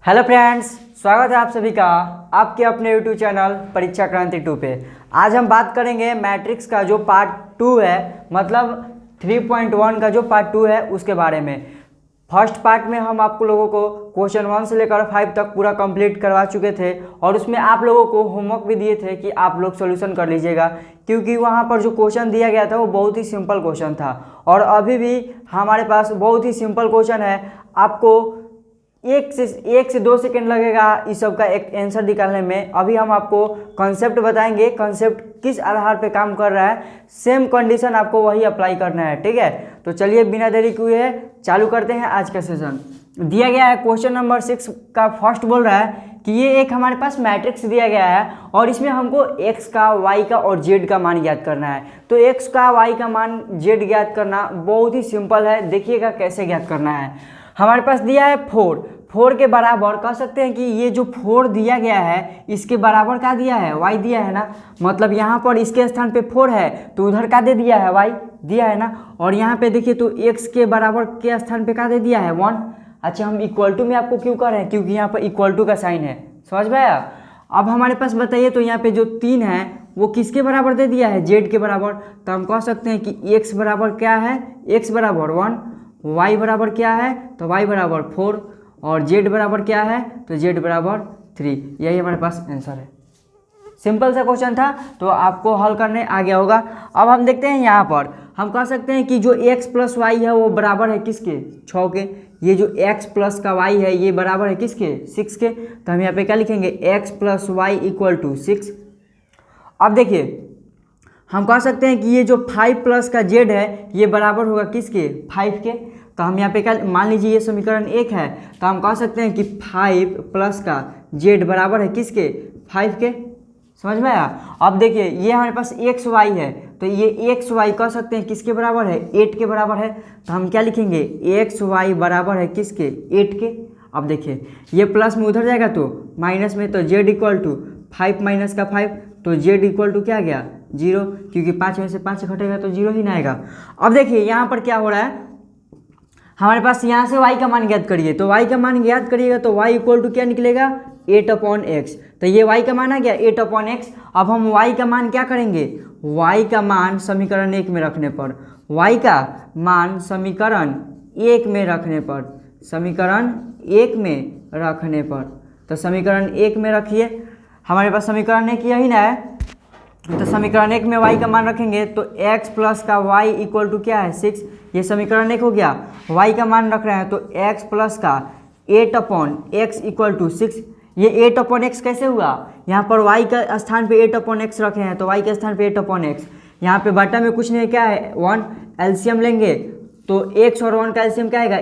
Hello friends, स्वागत है आप सभी का आपके अपने यूट्यूब चैनल परीक्षा क्रांति 2 पे। आज हम बात करेंगे मैट्रिक्स का जो पार्ट 2 है, मतलब 3.1 का जो पार्ट 2 है उसके बारे में। फर्स्ट पार्ट में हम आपको लोगों को क्वेश्चन 1 से लेकर 5 तक पूरा कंप्लीट करवा चुके थे और उसमें आप लोगों को होमवर्क भी दिए थे कि आप लोग सॉल्यूशन कर लीजिएगा, क्योंकि वहाँ पर जो क्वेश्चन दिया गया था वो बहुत ही सिंपल क्वेश्चन था। और अभी भी हमारे पास बहुत ही सिंपल क्वेश्चन है। आपको एक से 2 सेकेंड लगेगा इस सब का एक आंसर निकालने में। अभी हम आपको कॉन्सेप्ट बताएंगे, कॉन्सेप्ट किस आधार पे काम कर रहा है, सेम कंडीशन आपको वही अप्लाई करना है, ठीक है। तो चलिए बिना देरी किए चालू करते हैं आज का सेशन। दिया गया है क्वेश्चन नंबर 6 का फर्स्ट बोल रहा है कि ये एक हमारे पास मैट्रिक्स दिया गया है और इसमें हमको x का, y का और z का मान ज्ञात करना है। तो x का, y का मान, z ज्ञात करना बहुत ही सिंपल है। देखिएगा कैसे ज्ञात करना है। हमारे पास दिया है 4 के बराबर कह सकते हैं कि ये जो 4 दिया गया है इसके बराबर क्या दिया है, y दिया है ना। मतलब यहाँ पर इसके स्थान पे 4 है तो उधर क्या दे दिया है, y दिया है ना। और यहाँ पे देखिए तो x के बराबर के स्थान पे क्या दे दिया है, 1। अच्छा, हम इक्वल टू में आपको क्यों कर रहे हैं, क्योंकि यहाँ पर इक्वल टू का साइन है, समझ में आया। अब हमारे पास बताइए तो यहाँ पे जो 3 है वो किसके बराबर दे दिया है, z के बराबर। तो हम कह सकते हैं कि x बराबर क्या है, x बराबर 1, y बराबर क्या है तो y बराबर 4 और z बराबर क्या है तो z बराबर 3। यही हमारे पास आंसर है। सिंपल सा क्वेश्चन था तो आपको हल करने आ गया होगा। अब हम देखते हैं यहाँ पर हम कह सकते हैं कि जो x प्लस वाई है वो बराबर है किसके, 6 के। ये जो x प्लस का y है ये बराबर है किसके, 6 के। तो हम यहाँ पे क्या लिखेंगे, x plus Y equal to 6। अब देखिए हम कह सकते हैं कि ये जो 5 प्लस का z है ये बराबर होगा किसके, 5 के। तो हम यहाँ पे क्या, मान लीजिए ये समीकरण 1 है तो हम कह सकते हैं कि 5 प्लस का z बराबर है किसके, 5 के। समझ में आया। अब देखिए ये हमारे पास एक्स वाई है तो ये एक्स वाई कह सकते हैं किसके बराबर है, 8 के बराबर है। तो हम क्या लिखेंगे, एक्स वाई बराबर है किसके, 8 के। अब देखिए ये प्लस में उधर जाएगा तो माइनस में, तो z इक्वल टू 5 माइनस का 5 तो z इक्वल टू क्या गया, 0, क्योंकि 5 में से 5 घटेगा तो 0 ही ना आएगा। अब देखिए यहाँ पर क्या हो रहा है, हमारे पास यहाँ से y का मान ज्ञात करिए। तो y का मान ज्ञात करिएगा तो y इक्वल टू क्या निकलेगा, 8/x। तो ये y का मान आ गया 8/x। अब हम y का मान क्या करेंगे, y का मान समीकरण 1 में रखने पर, y का मान समीकरण 1 में रखने पर, समीकरण 1 में रखने पर, तो समीकरण 1 में रखिए। हमारे पास समीकरण 1 यही ना है। तो समीकरण 1 में y का मान रखेंगे तो x प्लस का y इक्वल टू क्या है, 6। ये समीकरण 1 हो गया। y का मान रख रहे हैं तो x प्लस का 8/x इक्वल टू 6। ये 8/x कैसे हुआ, यहाँ पर y का स्थान पे 8/x रखे हैं तो y के स्थान पे 8/x। यहाँ पे बटा में कुछ नहीं, क्या है 1, एलसीएम लेंगे तो x और 1 का एलसीएम क्या आएगा,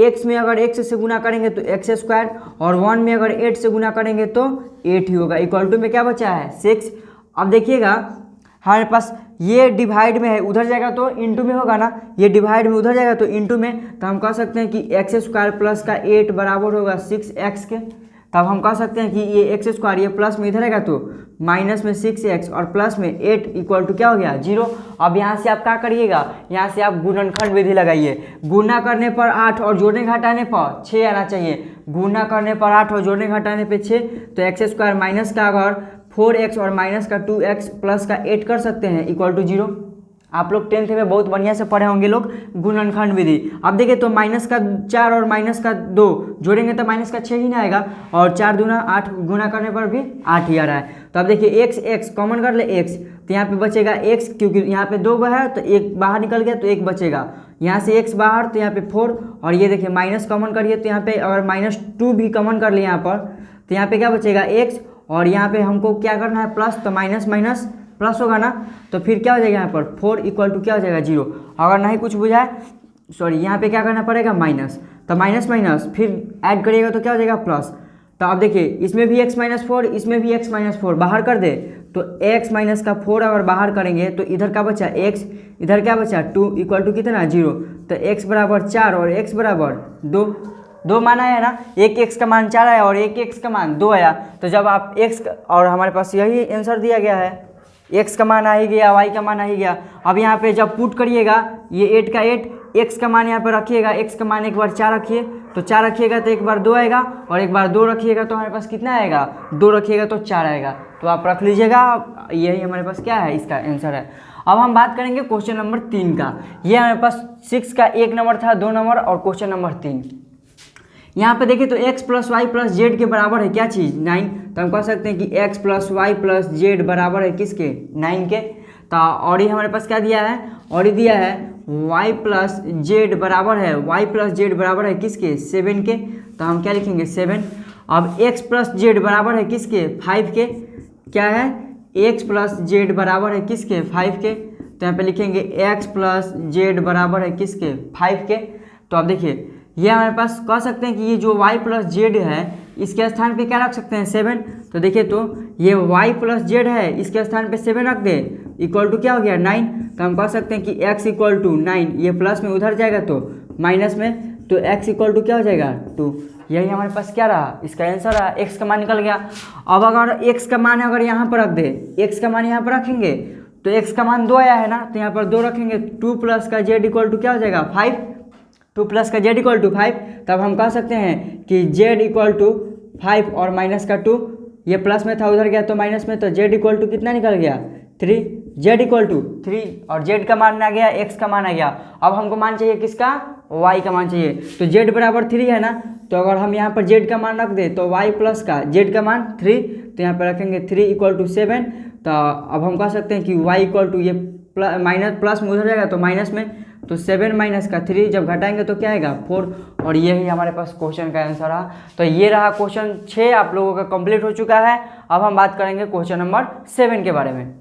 x में अगर x से गुना करेंगे तो x² और 1 में अगर 8 से गुना करेंगे तो 8 ही होगा। इक्वल टू में क्या बचा है, 6। अब देखिएगा हमारे पास ये डिवाइड में है, उधर जाएगा तो इंटू में होगा ना, ये डिवाइड में उधर जाएगा तो इंटू में। तो हम कह सकते हैं कि x² प्लस का 8 बराबर होगा 6x के। तब हम कह सकते हैं कि ये x² ये प्लस में इधर आएगा तो माइनस में 6x और प्लस में 8 इक्वल टू क्या हो गया, 0। अब यहाँ से आप क्या करिएगा, यहाँ से आप गुणनखंड विधि लगाइए। गुना करने पर 8 और जोड़ने घटाने पर 6 आना चाहिए। गुना करने पर 8 और जोड़ने घटाने पर 6, तो x² माइनस का अगर 4x और माइनस का 2x प्लस का 8 कर सकते हैं इक्वल टू 0। आप लोग 10th में बहुत बढ़िया से पढ़े होंगे लोग गुणनखंड विधि। अब देखिए तो माइनस का 4 और माइनस का 2 जोड़ेंगे तो माइनस का 6 ही ना आएगा, और 4 दूना 8 गुना करने पर भी 8 ही आ रहा है। तो अब देखिए x कॉमन कर ले x, तो यहाँ पे बचेगा x, क्योंकि यहाँ पे 2 है तो 1 बाहर निकल गया तो 1 बचेगा। यहाँ से x बाहर तो यहाँ पे 4, और ये देखिए माइनस कॉमन करिए तो यहाँ पे अगर -2 भी कॉमन कर ले यहाँ पर तो यहाँ पे क्या बचेगा, x। और यहाँ पे हमको क्या करना है, प्लस, तो माइनस माइनस प्लस होगा ना, तो फिर क्या हो जाएगा यहाँ पर 4 इक्वल टू क्या हो जाएगा, 0। अगर नहीं कुछ बुझाए, सॉरी, यहाँ पे क्या करना पड़ेगा, माइनस। तो माइनस माइनस फिर ऐड करिएगा तो क्या हो जाएगा, प्लस। तो अब देखिए इसमें भी x-4, इसमें भी x-4 बाहर कर दे तो x- का 4 अगर बाहर करेंगे तो इधर क्या बचा, x, इधर क्या बचा 2 इक्वल टू कितना, 0। तो x बराबर 4 और x बराबर 2 मान आया ना। एक x का मान 4 आया और एक x का मान 2 आया। तो जब आप x और हमारे पास यही आंसर दिया गया है, x का मान आ ही गया, y का मान आ ही गया। अब यहाँ पे जब पुट करिएगा ये 8 का 8, x का मान यहाँ पे रखिएगा, x का मान एक बार 4 रखिए तो 4 रखिएगा तो एक बार 2 आएगा, और एक बार 2 रखिएगा तो हमारे पास कितना आएगा, 2 रखिएगा तो 4 आएगा। तो आप रख लीजिएगा, यही हमारे पास क्या है, इसका आंसर है। अब हम बात करेंगे क्वेश्चन नंबर 3 का। ये हमारे पास 6 का 1 नंबर था, 2 नंबर, और क्वेश्चन नंबर 3। यहाँ पे देखिए तो x plus Y plus Z के बराबर है क्या चीज़, 9। तो हम कह सकते हैं कि x plus Y plus Z बराबर है किसके, 9 के। तो और ये हमारे पास क्या दिया है, और ये दिया है y प्लस जेड बराबर है, y प्लस जेड बराबर है किसके, 7 के। तो हम क्या लिखेंगे, 7। अब x प्लस जेड बराबर है किसके, 5 के। क्या है, x प्लस जेड बराबर है किसके, 5 के। तो यहाँ पे लिखेंगे x प्लस जेड बराबर है किसके, 5 के। तो अब देखिए ये हमारे पास कह सकते हैं कि ये जो y प्लस जेड है इसके स्थान पे क्या रख सकते हैं, 7। तो देखिए तो ये y प्लस जेड है, इसके स्थान पे 7 रख दे, इक्वल टू क्या हो गया, 9। तो हम कह सकते हैं कि x इक्वल टू 9, ये प्लस में उधर जाएगा तो माइनस में, तो x इक्वल टू क्या हो जाएगा, 2। यही हमारे पास क्या रहा, इसका आंसर रहा, x का मान निकल गया। अब अगर x का मान अगर यहाँ पर रख दे, x का मान यहाँ पर रखेंगे तो x का मान 2 आया है ना, तो यहाँ पर 2 रखेंगे, 2 प्लस का z इक्वल टू क्या हो जाएगा, 5। 2 प्लस का z इक्वल टू 5। तब हम कह सकते हैं कि z इक्वल टू 5 और माइनस का 2, ये प्लस में था उधर गया तो माइनस में, तो z इक्वल टू कितना निकल गया, 3। z इक्वल टू 3 और z का मान आ गया, x का मान आ गया। अब हमको मान चाहिए किसका, y का मान चाहिए। तो z बराबर 3 है ना, तो अगर हम यहाँ पर z का मान रख दे तो y प्लस का z का मान 3, तो यहाँ पर रखेंगे 3 इक्वल टू 7। तो अब हम कह सकते हैं कि y इक्वल टू ये माइनस प्लस में उधर जाएगा तो माइनस में, तो 7 माइनस का 3 जब घटाएंगे तो क्या आएगा, 4। और यही हमारे पास क्वेश्चन का आंसर रहा। तो ये रहा क्वेश्चन 6 आप लोगों का कंप्लीट हो चुका है। अब हम बात करेंगे क्वेश्चन नंबर 7 के बारे में।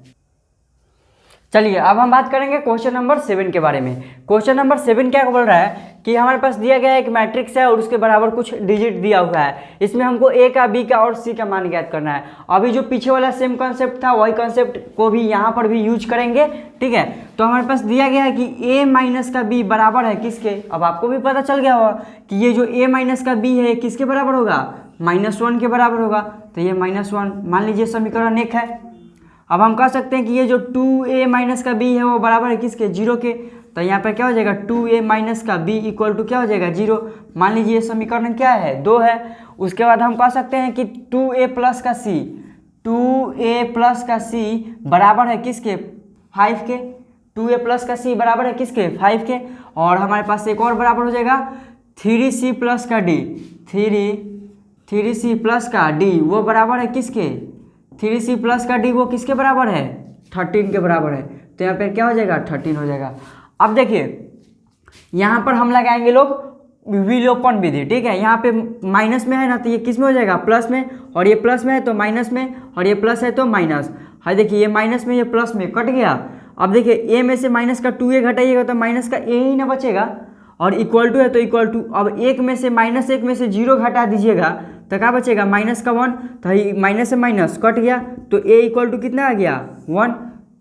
चलिए अब हम बात करेंगे क्वेश्चन नंबर 7 के बारे में। क्वेश्चन नंबर 7 क्या बोल रहा है कि हमारे पास दिया गया एक मैट्रिक्स है और उसके बराबर कुछ डिजिट दिया हुआ है, इसमें हमको a का, b का और c का मान ज्ञात करना है। अभी जो पीछे वाला सेम कॉन्सेप्ट था वही कॉन्सेप्ट को भी यहाँ पर भी यूज करेंगे, ठीक है। तो हमारे पास दिया गया है कि a माइनस का b बराबर है किसके। अब आपको भी पता चल गया होगा कि ये जो a माइनस का b है किसके बराबर होगा, -1 के बराबर होगा। तो ये -1 मान लीजिए समीकरण 1 है। अब हम कह सकते हैं कि ये जो 2a माइनस का b है वो बराबर है किसके, 0 के। तो यहाँ पर क्या हो जाएगा, 2a माइनस का b इक्वल टू क्या हो जाएगा, 0। मान लीजिए समीकरण क्या है, 2 है। उसके बाद हम कह सकते हैं कि 2a प्लस का c, 2a प्लस का c बराबर है किसके, 5 के। 2a प्लस का c बराबर है किसके, 5 के। और हमारे पास एक और बराबर हो जाएगा 3c प्लस का d, 3c प्लस का d वो बराबर है किसके, 3c प्लस का d वो किसके बराबर है, 13 के बराबर है। तो यहाँ पे क्या हो जाएगा, 13 हो जाएगा। अब देखिए यहाँ पर हम लगाएंगे लोग विलोपन विधि, ठीक है। यहाँ पे माइनस में है ना तो ये किस में हो जाएगा, प्लस में, और ये प्लस में है तो माइनस में, और ये प्लस है तो माइनस है। देखिए ये माइनस में ये प्लस में कट गया। अब देखिए a में से माइनस का 2a घटाइएगा तो माइनस का a ही ना बचेगा, और इक्वल टू है तो इक्वल टू। अब एक में से -1 में से 0 घटा दीजिएगा तो क्या बचेगा, -1, तो माइनस से माइनस कट गया तो a इक्वल टू कितना आ गया, 1।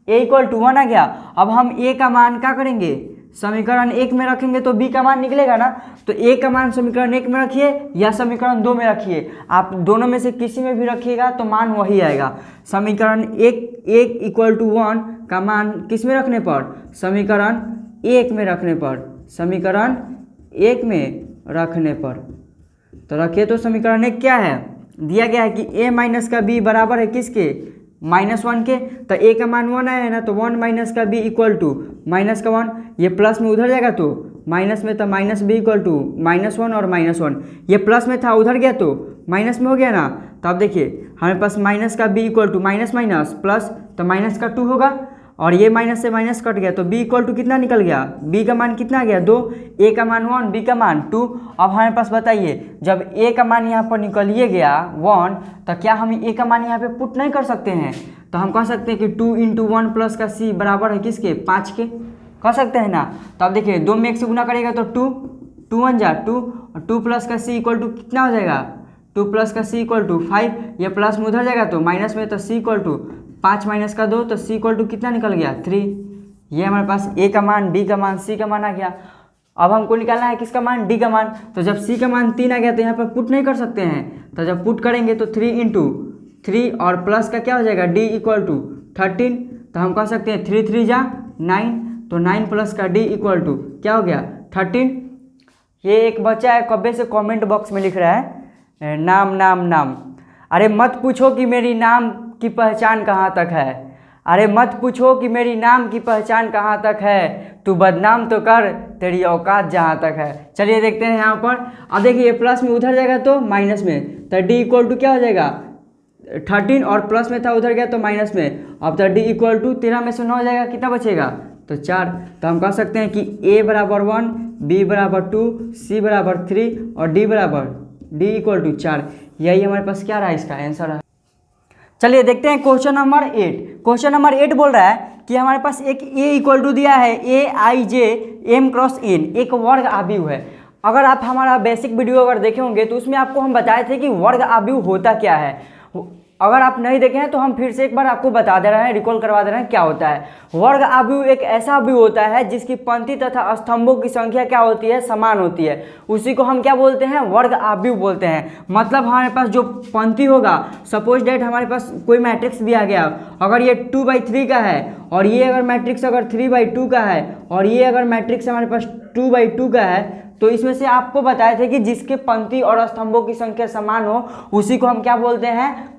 a इक्वल टू 1 आ गया। अब हम a का मान क्या करेंगे, समीकरण 1 में रखेंगे तो b का मान निकलेगा ना। तो a का मान समीकरण 1 में रखिए या समीकरण 2 में रखिए, आप दोनों में से किसी में भी रखिएगा तो मान वही आएगा। समीकरण 1 इक्वल टू 1 का मान किस में रखने पर, समीकरण 1 में रखने पर, समीकरण 1 में रखने पर। तो रखिए तो समीकरण 1 क्या है, दिया गया है कि a माइनस का b बराबर है किसके, -1 के। तो a का मान 1 आया है ना, तो 1 माइनस का b इक्वल टू माइनस का 1, ये प्लस में उधर जाएगा तो माइनस में, तो माइनस b इक्वल टू -1 और -1, ये प्लस में था उधर गया तो माइनस में हो गया ना। तो अब देखिए हमारे पास माइनस का b equal to minus minus plus, तो माइनस का 2 होगा, और ये माइनस से माइनस कट गया तो b इक्वल टू कितना निकल गया, b का मान कितना आ गया, 2, a का मान 1, b का मान 2। अब हमारे पास बताइए जब a का मान यहाँ पर निकलिए गया 1, तो क्या हम a का मान यहाँ पे पुट नहीं कर सकते हैं। तो हम कह सकते हैं कि 2 × 1 प्लस का c बराबर है किसके, 5 के, कह सकते हैं ना। तो अब देखिए 2 में 1 से गुना करेगा तो 2 1 जा 2, और 2 प्लस का c इक्वल टू कितना हो जाएगा, 2 प्लस का c इक्वल टू 5, ये प्लस में उधर जाएगा तो माइनस में, तो c इक्वल टू 5 माइनस का 2, तो c इक्वल टू कितना निकल गया, 3। ये हमारे पास a का मान, b का मान, c का मान आ गया। अब हमको निकालना है किसका मान, d का मान। तो जब c का मान 3 आ गया तो यहाँ पर पुट नहीं कर सकते हैं, तो जब पुट करेंगे तो 3 × 3 और प्लस का क्या हो जाएगा, d इक्वल टू 13। तो हम कह सकते हैं 3 3 जा 9, तो 9 प्लस का d इक्वल टू क्या हो गया, 13। ये एक बच्चा है कब्बे से कमेंट बॉक्स में लिख रहा है नाम नाम नाम। अरे मत पूछो कि मेरी नाम की पहचान कहाँ तक है, अरे मत पूछो कि मेरी नाम की पहचान कहाँ तक है, तू बदनाम तो कर तेरी औकात जहाँ तक है। चलिए देखते हैं यहाँ पर। अब देखिए ये प्लस में उधर जाएगा तो माइनस में, 30 इक्वल टू क्या हो जाएगा 13, और प्लस में था उधर गया तो माइनस में। अब 30 इक्वल टू 13 में से 9 हो जाएगा, कितना बचेगा तो 4। तो हम कह सकते हैं कि a बराबर 1, b बराबर 2, c बराबर 3 और d इक्वल टू 4। यही हमारे पास क्या रहा इसका आंसर है। चलिए देखते हैं क्वेश्चन नंबर 8। क्वेश्चन नंबर 8 बोल रहा है कि हमारे पास एक a इक्वल टू दिया है aij m क्रॉस n, एक वर्ग आव्यूह है। अगर आप हमारा बेसिक वीडियो अगर देखे होंगे तो उसमें आपको हम बताए थे कि वर्ग आव्यूह होता क्या है। अगर आप नहीं देखे हैं तो हम फिर से एक बार आपको बता दे रहे हैं, रिकॉल करवा दे रहे हैं क्या होता है। वर्ग आव्यूह एक ऐसा आव्यूह होता है जिसकी पंक्ति तथा स्तंभों की संख्या क्या होती है, समान होती है। उसी को हम क्या बोलते हैं, वर्ग आव्यूह बोलते हैं। मतलब हमारे पास जो पंक्ति होगा, सपोज डेट हमारे पास कोई मैट्रिक्स दिया गया, अगर ये 2/3 का है और ये अगर मैट्रिक्स अगर 3/2 का है और ये अगर मैट्रिक्स हमारे पास 2/2 का है, तो इसमें से आपको बताए थे कि जिसके पंक्ति और स्तंभों की संख्या समान हो उसी को हम क्या बोलते हैं,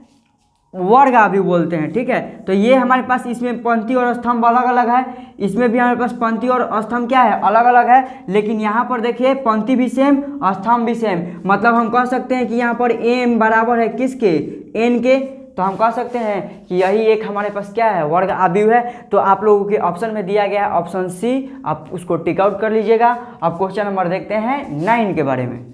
वर्ग आव्यूह बोलते हैं। ठीक है, तो ये हमारे पास इसमें पंक्ति और स्तंभ अलग अलग है, इसमें भी हमारे पास पंक्ति और स्तंभ क्या है, अलग अलग है। लेकिन यहाँ पर देखिए पंक्ति भी सेम, स्तंभ भी सेम। मतलब हम कह सकते हैं कि यहाँ पर m बराबर है किसके, n के। तो हम कह सकते हैं कि यही एक हमारे पास क्या है, वर्ग आव्यूह है। तो आप लोगों के ऑप्शन में दिया गया है ऑप्शन सी, आप उसको टिक आउट कर लीजिएगा। अब क्वेश्चन नंबर देखते हैं 9 के बारे में।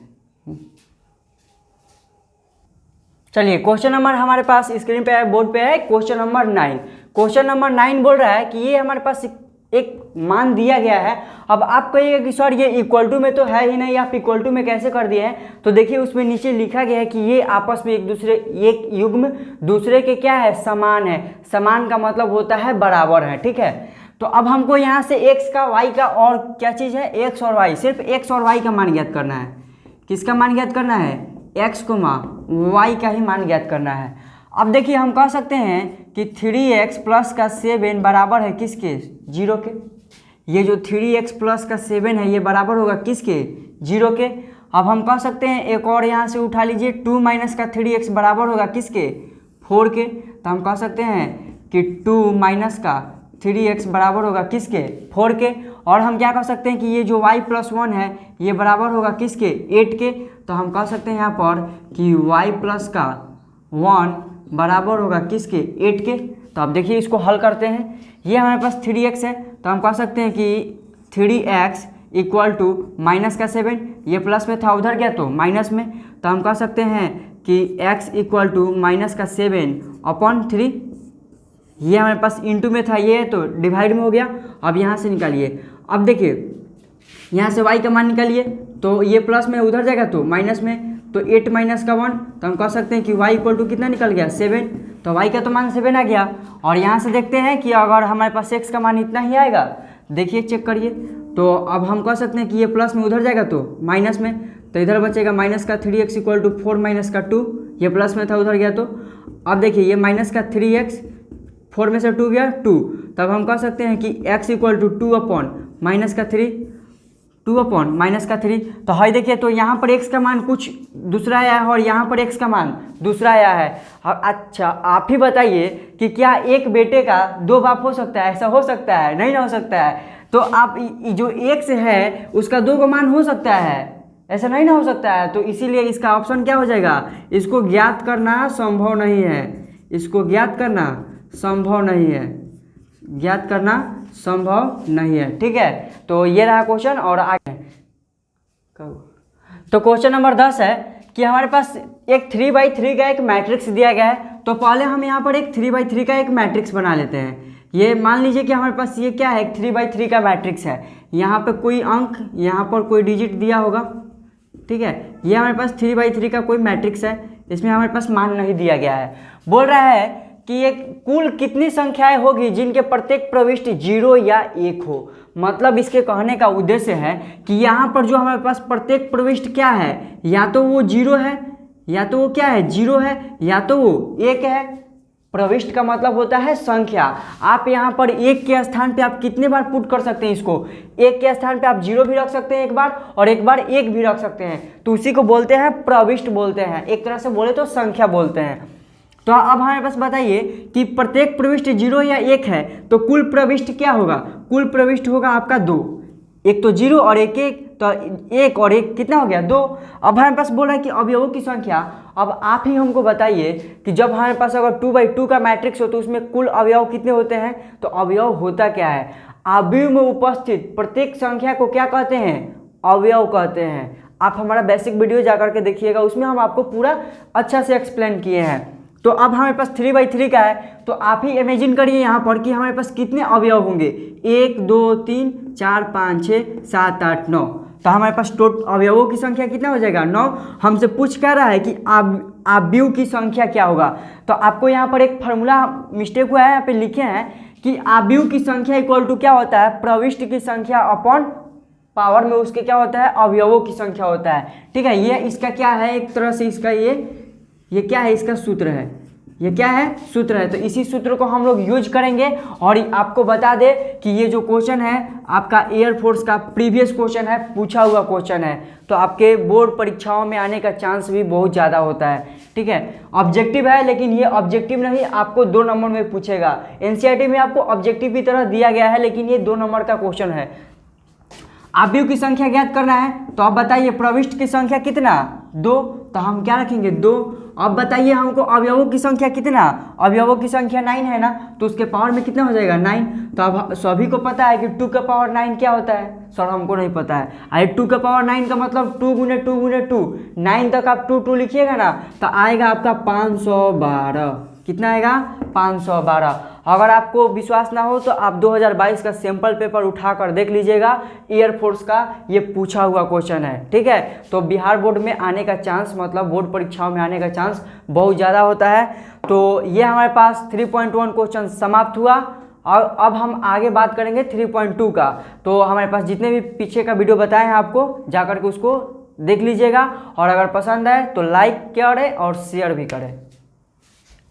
चलिए क्वेश्चन नंबर हमारे पास स्क्रीन पे है, बोर्ड पे है, क्वेश्चन नंबर 9। क्वेश्चन नंबर 9 बोल रहा है कि ये हमारे पास एक मान दिया गया है। अब आप कहिएगा कि सर ये इक्वल टू में तो है ही नहीं, आप इक्वल टू में कैसे कर दिए हैं। तो देखिए उसमें नीचे लिखा गया है कि ये आपस में एक युग्म दूसरे के क्या है, समान है। समान का मतलब होता है बराबर है। ठीक है, तो अब हमको यहाँ से x का y का और क्या चीज़ है, x और y, सिर्फ x और y का मान ज्ञात करना है। किसका मान ज्ञात करना है, x y का ही मान ज्ञात करना है। अब देखिए हम कह सकते हैं कि 3x प्लस का 7 बराबर है किसके, 0 के। ये जो 3x प्लस का 7 है ये बराबर होगा किसके, 0 के। अब हम कह सकते हैं एक और यहाँ से उठा लीजिए, 2 माइनस का 3x बराबर होगा किसके, 4 के। तो हम कह सकते हैं कि 2 माइनस का 3x बराबर होगा किसके, 4 के। और हम क्या कह सकते हैं कि ये जो y प्लस 1 है ये बराबर होगा किसके, 8 के। तो हम कह सकते हैं यहाँ पर कि y प्लस का 1 बराबर होगा किसके, 8 के। तो अब देखिए इसको हल करते हैं। ये हमारे पास 3x है, तो हम कह सकते हैं कि 3x इक्वल टू माइनस का 7, ये प्लस में था उधर गया तो माइनस में। तो हम कह सकते हैं कि x इक्वल टू माइनस का 7/3। ये हमारे पास इंटू में था, ये तो डिवाइड में हो गया। अब यहाँ से निकालिए। अब देखिए यहाँ से y का मान निकालिए, तो ये प्लस में उधर जाएगा तो माइनस में, तो 8 माइनस का 1। तो हम कह सकते हैं कि y इक्वल टू कितना निकल गया, 7। तो y का तो मान 7 आ गया। और यहाँ से देखते हैं कि अगर हमारे पास x का मान इतना ही आएगा, देखिए चेक करिए। तो अब हम कह सकते हैं कि ये प्लस में उधर जाएगा तो माइनस में, तो इधर बचेगा माइनस का 3x इक्वल टू 4 माइनस का 2, ये प्लस में था उधर गया तो। अब देखिए ये माइनस का 3x, 4 में से 2 गया 2। तब हम कह सकते हैं कि x equal to 2 upon minus का 3, 2 अपॉन माइनस का 3। तो हाई देखिए, तो यहाँ पर x का मान कुछ दूसरा आया है और यहाँ पर x का मान दूसरा आया है। अच्छा आप ही बताइए कि क्या एक बेटे का 2 बाप हो सकता है, ऐसा हो सकता है, नहीं ना हो सकता है। तो आप जो x है उसका 2 का मान हो सकता है, ऐसा नहीं ना हो सकता है। तो इसीलिए इसका ऑप्शन क्या हो जाएगा, इसको ज्ञात करना संभव नहीं है, इसको ज्ञात करना संभव नहीं है, ज्ञात करना संभव नहीं है। ठीक है, तो ये रहा क्वेश्चन। और आगे तो क्वेश्चन नंबर 10 है कि हमारे पास एक 3/3 का एक मैट्रिक्स दिया गया है। तो पहले हम यहाँ पर एक 3/3 का एक मैट्रिक्स बना लेते हैं। ये मान लीजिए कि हमारे पास ये क्या है, एक 3/3 का मैट्रिक्स है। यहाँ पे कोई अंक, यहाँ पर कोई डिजिट दिया होगा। ठीक है, ये हमारे पास 3/3 का कोई मैट्रिक्स है, इसमें हमारे पास मान नहीं दिया गया है। बोल रहा है कि ये कुल कितनी संख्याएं होगी जिनके प्रत्येक प्रविष्टि 0 या 1 हो। मतलब इसके कहने का उद्देश्य है कि यहाँ पर जो हमारे पास प्रत्येक प्रविष्टि क्या है, या तो वो 0 है, या तो वो क्या है 0 है, या तो वो 1 है। प्रविष्ट का मतलब होता है संख्या। आप यहाँ पर एक के स्थान पे आप कितने बार पुट कर सकते हैं इसको, एक के स्थान पे आप 0 भी रख सकते हैं एक बार, और एक बार 1 भी रख सकते हैं, तो उसी को बोलते हैं प्रविष्ट बोलते हैं, एक तरह से बोले तो संख्या बोलते हैं। तो अब हमारे पास बताइए कि प्रत्येक प्रविष्ट 0 या 1 है, तो कुल प्रविष्ट क्या होगा, कुल प्रविष्ट होगा आपका 2, एक तो 0 और एक 1, तो 1 और 1 कितना हो गया 2। अब हमारे पास बोल रहा है कि अवयवों की संख्या। अब आप ही हमको बताइए कि जब हमारे पास अगर 2/2 का मैट्रिक्स हो तो उसमें कुल अवयव कितने होते हैं, तो अवयव होता क्या है, अवयव में उपस्थित प्रत्येक संख्या को क्या कहते हैं, अवयव कहते हैं। आप हमारा बेसिक वीडियो जाकर के देखिएगा, उसमें हम आपको पूरा अच्छा से एक्सप्लेन किए हैं। तो अब हमारे पास 3/3 का है, तो आप ही इमेजिन करिए यहाँ पर कि हमारे पास कितने अवयव होंगे, 1 2 3 4 5 6 7 8 9, तो हमारे पास टोटल अवयवों की संख्या कितना हो जाएगा 9। हमसे पूछ क्या रहा है कि अवयव की संख्या क्या होगा, तो आपको यहाँ पर एक फार्मूला मिस्टेक हुआ है, यहाँ पे लिखे हैं कि अवयव की संख्या इक्वल टू क्या होता है, प्रविष्ट की संख्या अपॉन पावर में उसके क्या होता है, अवयवों की संख्या होता है। ठीक है, ये इसका क्या है, एक तरह से इसका ये क्या है, इसका सूत्र है, ये क्या है, सूत्र है। तो इसी सूत्र को हम लोग यूज करेंगे। और आपको बता दे कि ये जो क्वेश्चन है आपका एयरफोर्स का प्रीवियस क्वेश्चन है, पूछा हुआ क्वेश्चन है, तो आपके बोर्ड परीक्षाओं में आने का चांस भी बहुत ज़्यादा होता है। ठीक है, ऑब्जेक्टिव है, लेकिन ये ऑब्जेक्टिव नहीं, आपको 2 नंबर में पूछेगा। एनसीईआरटी में आपको ऑब्जेक्टिव की तरह दिया गया है, लेकिन ये 2 नंबर का क्वेश्चन है। अवयव की संख्या ज्ञात करना है, तो आप बताइए प्रविष्ट की संख्या कितना 2, तो हम क्या रखेंगे 2। अब बताइए हमको अवयवों की संख्या कितना, अवयवों की संख्या 9 है ना, तो उसके पावर में कितना हो जाएगा 9। तो अब सभी को पता है कि 2 का पावर 9 क्या होता है, सर हमको नहीं पता है। अरे 2 का पावर 9 का मतलब 2 × 2 × 2, 9 तक आप 2 लिखिएगा ना, तो आएगा आपका 512। कितना आएगा 512। अगर आपको विश्वास ना हो तो आप 2022 का सैंपल पेपर उठाकर देख लीजिएगा, एयरफोर्स का ये पूछा हुआ क्वेश्चन है। ठीक है, तो बिहार बोर्ड में आने का चांस, मतलब बोर्ड परीक्षाओं में आने का चांस बहुत ज़्यादा होता है। तो ये हमारे पास 3.1 क्वेश्चन समाप्त हुआ, और अब हम आगे बात करेंगे 3.2 का। तो हमारे पास जितने भी पीछे का वीडियो बताए हैं आपको, जाकर के उसको देख लीजिएगा, और अगर पसंद आए तो लाइक करें और शेयर भी करें।